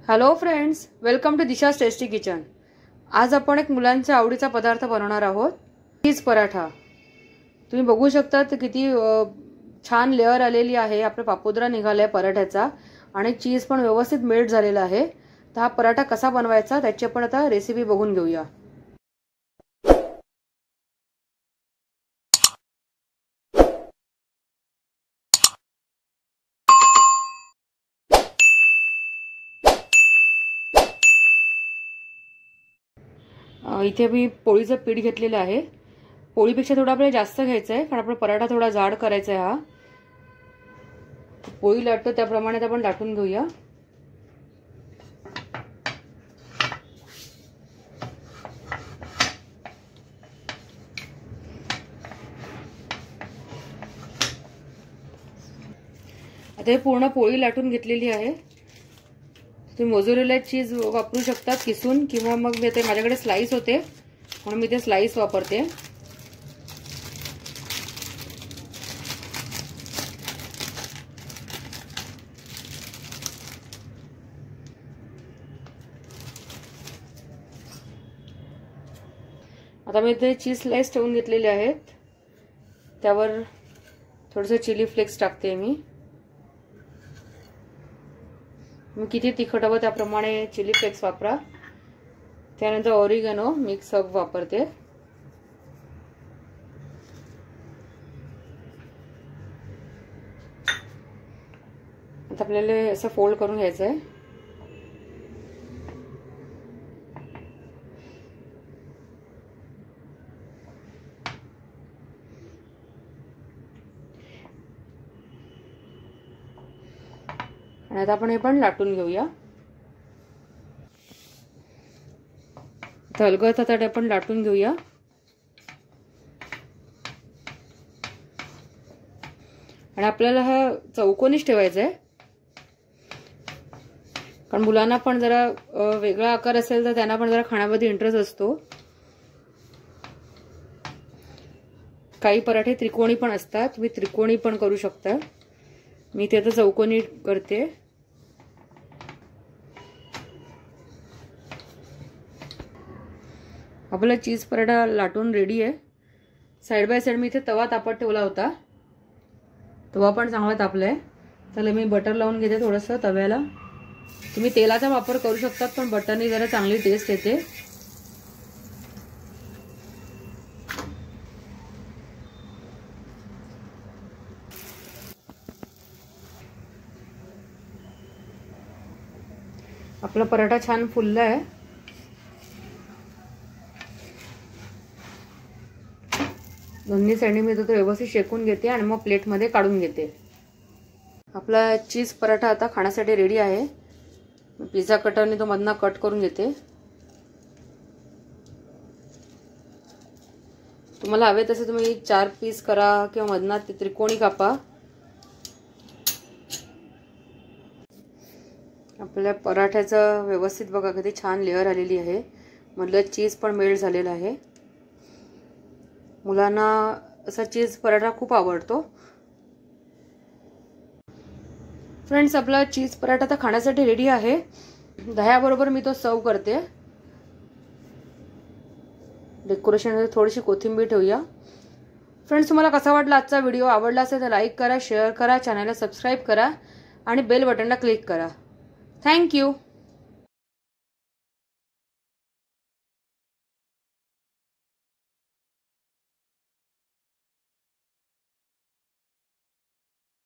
Hello friends, welcome to Disha's tasty kitchen. आज आपण एक मुलांच्या आवडीचा पदार्थ बनवणार आहोत, चीज पराठा। तुम्ही बघू शकता किती छान लेयर आलेली आहे। आपला पापुद्रा निघालाय पराठ्याचा आणि चीज पण व्यवस्थित मेल्ट झालेला आहे। तर हा पराठा कसा बनवायचा त्याची आपण आता रेसिपी बघून घेऊया। इथे मी पोळीचं पीठ घेतलेलं आहे। पोळीपेक्षा थोडा आपल्याला जास्त घ्यायचं आहे कारण आपला पराठा थोडा जाड करायचा आहे। हा पोळी लाटतो त्याप्रमाणे आपण लाटून घेऊया। आता हे पूर्ण पोळी लाटून घेतलेली आहे। तुम्ही मोझरेला चीज वापरू शकता किसून, किंवा मग मी ते माझ्याकडे स्लाइस होते म्हणून मी ते स्लाइस वापरते। आता मी ते चीज स्लाइस ठेवून घेतलेले आहेत। त्यावर थोडंसं चिली फ्लेक्स टाकते मी किती तिखट हवं त्याप्रमाणे चिली फ्लेक्स वापरा। त्यानंतर ऑरिगॅनो मिक्स हर्ब वापरते। आता आपल्याला असं फोल्ड करून घ्यायचं आहे। आणि आता आपण हे पण लाटून घेऊया। तलगत आता आपण लाटून घेऊया। आणि आपल्याला हा चौकोनीच ठेवायचा आहे कारण मुलांना पण जरा वेगळा आकार असेल तर त्यांना पण जरा खाण्यामध्ये इंटरेस्ट असतो। काही पराठे त्रिकोणी पण असतात, तुम्ही त्रिकोणी पण करू शकता। मी ते आता चौकोनी करते। आपला चीज पराठा लाटून रेडी आहे। साइड बाय साइड मी इथे तवा तापत ठेवला होता, तवा पण चांगला तापलाय। चला मी बटर लावून घेते थोडंसं तव्याला। तुम्ही तेलाचा वापर करू शकता पण बटरने जरा चांगली टेस्ट येते। आपला पराठा छान फुलला आहे। दोन्ही साइडने मी तो व्यवस्थित शेकून घेते आणि मग प्लेटमध्ये काढून घेते। आपला चीज पराठा आता खाण्यासाठी रेडी आहे। पिझ्झा कटरने तो मधनं कट करून घेते। तुम्हाला हवे तसे तुम्ही 4 पीस करा किंवा मधनं ते त्रिकोणी कापा। आपल्या पराठ्याचं व्यवस्थित बघा किती छान लेयर आलेली आहे। मधलं चीज पण मेल्ट झालेलं आहे। मुलांना असा चीज पराठा खूप आवडतो। फ्रेंड्स, आपला चीज पराठा तर खाण्यासाठी रेडी आहे। दह्याबरोबर मी तो सर्व करते। डेकोरेशनमध्ये थोडीशी कोथिंबीर ठेवूया। फ्रेंड्स, तुम्हाला कसा वाटला आजचा व्हिडिओ? आवडला असेल तर लाईक करा, शेअर करा, चॅनलला सबस्क्राईब करा आणि बेल बटनला क्लिक करा। Thank you.